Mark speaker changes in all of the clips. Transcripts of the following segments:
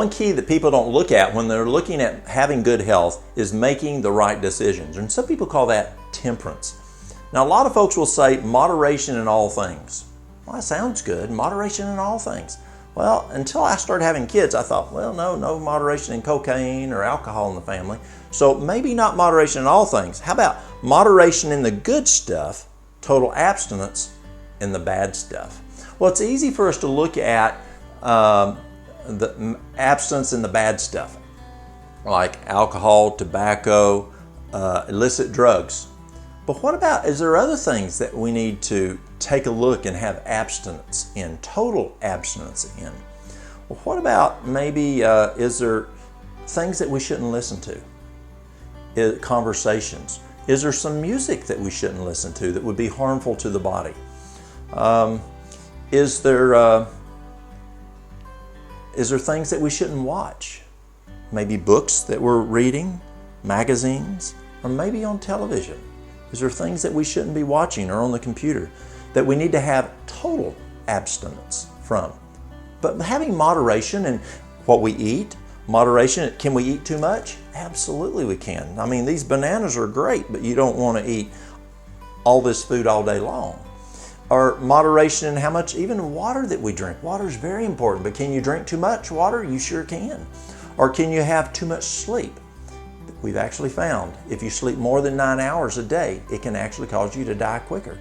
Speaker 1: one key that people don't look at when they're looking at having good health is making the right decisions. And some people call that temperance. Now, a lot of folks will say moderation in all things. Well, that sounds good, moderation in all things. Well, until I started having kids, I thought, well, no moderation in cocaine or alcohol in the family. So maybe not moderation in all things. How about moderation in the good stuff, total abstinence in the bad stuff? Well, it's easy for us to look at the abstinence in the bad stuff, like alcohol, tobacco, illicit drugs. But what about, is there other things that we need to take a look and have abstinence in, total abstinence in? Well, what about maybe, is there things that we shouldn't listen to? Conversations. Is there some music that we shouldn't listen to that would be harmful to the body? Is there things that we shouldn't watch? Maybe books that we're reading, magazines, or maybe on television. Is there things that we shouldn't be watching or on the computer that we need to have total abstinence from? But having moderation in what we eat, moderation, can we eat too much? Absolutely we can. I mean, these bananas are great, but you don't want to eat all this food all day long. Or moderation in how much, even water that we drink. Water is very important, but can you drink too much water? You sure can. Or can you have too much sleep? We've actually found if you sleep more than 9 hours a day, it can actually cause you to die quicker.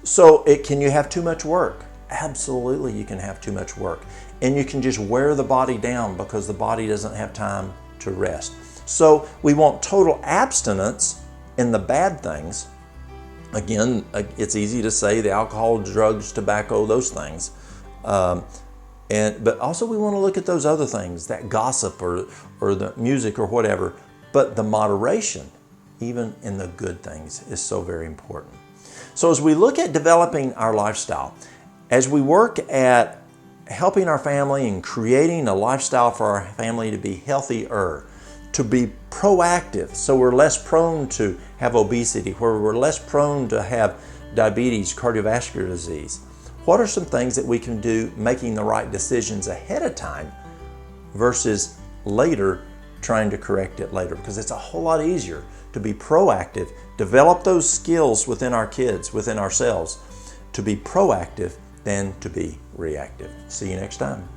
Speaker 1: So can you have too much work? Absolutely, you can have too much work. And you can just wear the body down because the body doesn't have time to rest. So we want total abstinence in the bad things. Again, it's easy to say the alcohol, drugs, tobacco, those things. But also we want to look at those other things, that gossip or the music or whatever. But the moderation, even in the good things, is so very important. So as we look at developing our lifestyle, as we work at helping our family and creating a lifestyle for our family to be healthier, to be proactive, so we're less prone to have obesity, where we're less prone to have diabetes, cardiovascular disease. What are some things that we can do making the right decisions ahead of time versus later trying to correct it later? Because it's a whole lot easier to be proactive, develop those skills within our kids, within ourselves, to be proactive than to be reactive. See you next time.